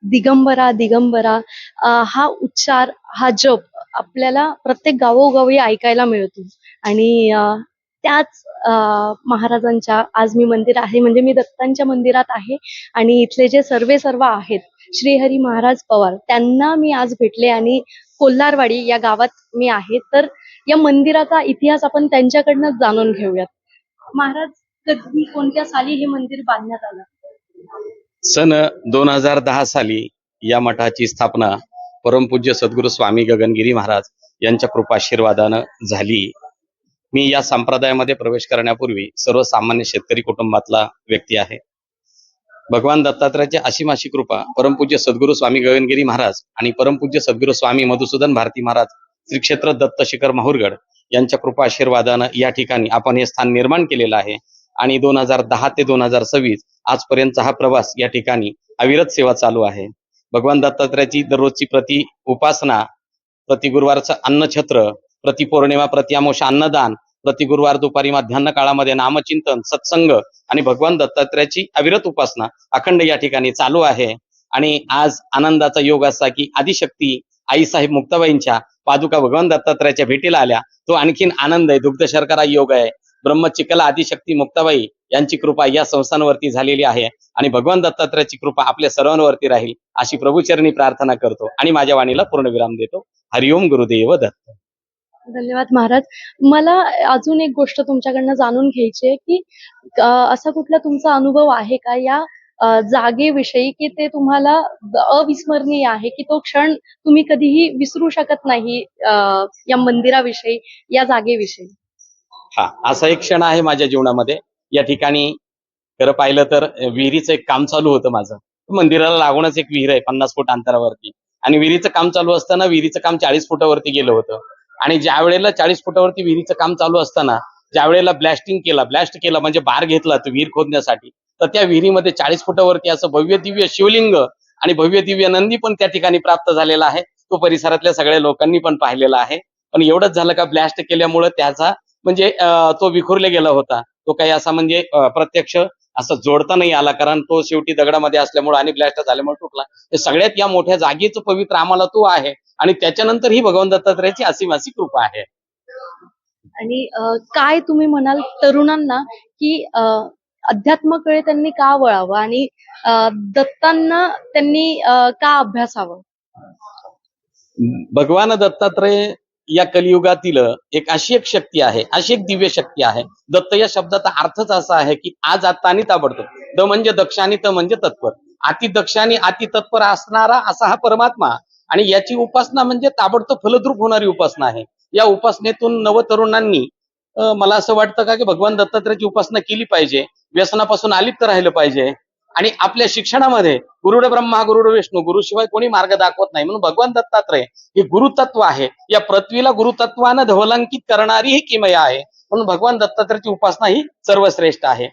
दिगंबरा दिगंबरा हा उच्चार, हा जप आपल्याला प्रत्येक गावोगावी ऐकायला मिळतो. आणि त्याच महाराजांच्या आज मी मंदिर आहे, म्हणजे मी दत्तांच्या मंदिरात आहे. आणि इथले जे सर्व आहेत, श्रीहरी महाराज पवार, त्यांना मी आज भेटले. आणि कोल्हारवाडी या गावात मी आहे. तर या मंदिराचा इतिहास आपण त्यांच्याकडनं जाणून घेऊयात. महाराज, कधी कोणत्या साली हे मंदिर बांधण्यात आलं? सन 2010 साली या मठाची स्थापना परमपूज्य सद्गुरू स्वामी गगनगिरी महाराज यांच्या कृपाशीर्वादानं झाली. मी या संप्रदायामध्ये प्रवेश करण्यापूर्वी सर्वसामान्य शेतकरी कुटुंबातला व्यक्ती आहे. भगवान दत्तात्रयाची अशी कृपा परमपूज्य सद्गुरू स्वामी गगनगिरी महाराज आणि परमपूज्य सद्गुरू स्वामी मधुसूदन भारती महाराज श्री क्षेत्र दत्त शिखर माहूरगड यांच्या कृपा आशीर्वादानं या ठिकाणी आपण हे स्थान निर्माण केलेलं आहे. आणि 2010 ते 2026 आजपर्यंतचा हा प्रवास या ठिकाणी अविरत सेवा चालू आहे. भगवान दत्तात्रयाची दररोजची प्रति उपासना, प्रति गुरुवारचं अन्नछत्र, प्रति पौर्णिमा, प्रति अमावस्या अन्नदान, प्रति गुरुवार दुपारी मध्यान्ह काळामध्ये नामचिंतन, सत्संग आणि भगवान दत्तात्रयाची अविरत उपासना अखंड या ठिकाणी चालू आहे. आणि आज आनंदाचा योग असा की आदिशक्ती आईसाहेब मुक्ताबाईंच्या पादुका भगवान दत्तात्रयाच्या भेटीला आल्या. तो आणखीन आनंद आहे, दुग्ध शर्करा योग आहे. ब्रह्मचिकला आदिशक्ती मुक्ताबाई यांची कृपा या संस्थांवरती झालेली आहे. आणि भगवान दत्तात्रयाची कृपा आपल्या सर्वांवरती राहील अशी प्रभूचरणी प्रार्थना करतो आणि माझ्या वाणीला पूर्णविराम देतो. हरिओम गुरुदेव दत्त. धन्यवाद महाराज. मला अजून एक गोष्ट तुमच्याकडनं जाणून घ्यायची आहे की असा कुठला तुमचा अनुभव आहे का या जागेविषयी, की ते तुम्हाला अविस्मरणीय आहे, की तो क्षण तुम्ही कधीही विसरू शकत नाही या मंदिराविषयी, या जागेविषयी? हा, असा एक क्षण आहे माझ्या जीवनामध्ये. या ठिकाणी खरं पाहिलं तर विहिरीचं एक काम चालू होतं माझं. मंदिराला लागूनच एक विहीर आहे 50 फूट अंतरावरती. आणि विहिरीचं काम चालू असताना विहिरीचं काम 40 फुटावरती गेलं होतं. आणि ज्या वेळेला 40 फुटावरती विहिरीचं काम चालू असताना ज्या वेळेला ब्लास्ट केला म्हणजे बार घेतला तो विहीर खोदण्यासाठी, तर त्या विहिरीमध्ये 40 फुटावरती असं भव्य दिव्य शिवलिंग आणि भव्य दिव्य नंदी पण त्या ठिकाणी प्राप्त झालेला आहे. तो परिसरातल्या सगळ्या लोकांनी पण पाहिलेला आहे. पण एवढंच झालं का ब्लास्ट केल्यामुळे त्याचा म्हणजे तो विखुरला गेला होता. तो काही असा म्हणजे प्रत्यक्ष असं जोडता नाही आला, कारण तो शेवटी दगडामध्ये असल्यामुळे आणि ब्लास्ट झाल्यामुळे तुटला. सगळ्यात या मोठ्या जागेचं पवित्र आम्हाला तो आहे. आणि त्याच्यानंतर ही भगवान दत्तात्रयाची असीमासी कृपा आहे. आणि काय तुम्ही म्हणाल तरुणांना की अध्यात्माकडे त्यांनी का वळावं आणि दत्तांना त्यांनी का अभ्यासावं? भगवान दत्तात्रय या कलियुगातील अशी एक शक्ती आहे, अशी एक दिव्य शक्ती आहे. दत्त या शब्दाचा अर्थच असा आहे की आज, आत्ता आणि ताबडतोब. द म्हणजे दक्ष आणि त म्हणजे तत्पर. अति दक्ष आणि अति तत्पर असणारा असा हा परमात्मा. आणि याची उपासना म्हणजे ताबडतोब फलद्रूप होणारी उपासना आहे. या उपासनेतून नवतरुणांनी मला असं वाटतं का की भगवान दत्तात्रयाची उपासना केली पाहिजे, व्यसनापासून अलिप्त राहिलं पाहिजे. आणि आपल्या शिक्षणामध्ये गुरुड ब्रह्मा गुरुड विष्णू, गुरुशिवाय कोणी मार्ग दाखवत नाही. म्हणून भगवान दत्तात्रय हे गुरुतत्व आहे. या पृथ्वीला गुरुतत्वानं धवलांकित करणारी ही किमया आहे. म्हणून भगवान दत्तात्रयाची उपासना ही सर्वश्रेष्ठ आहे.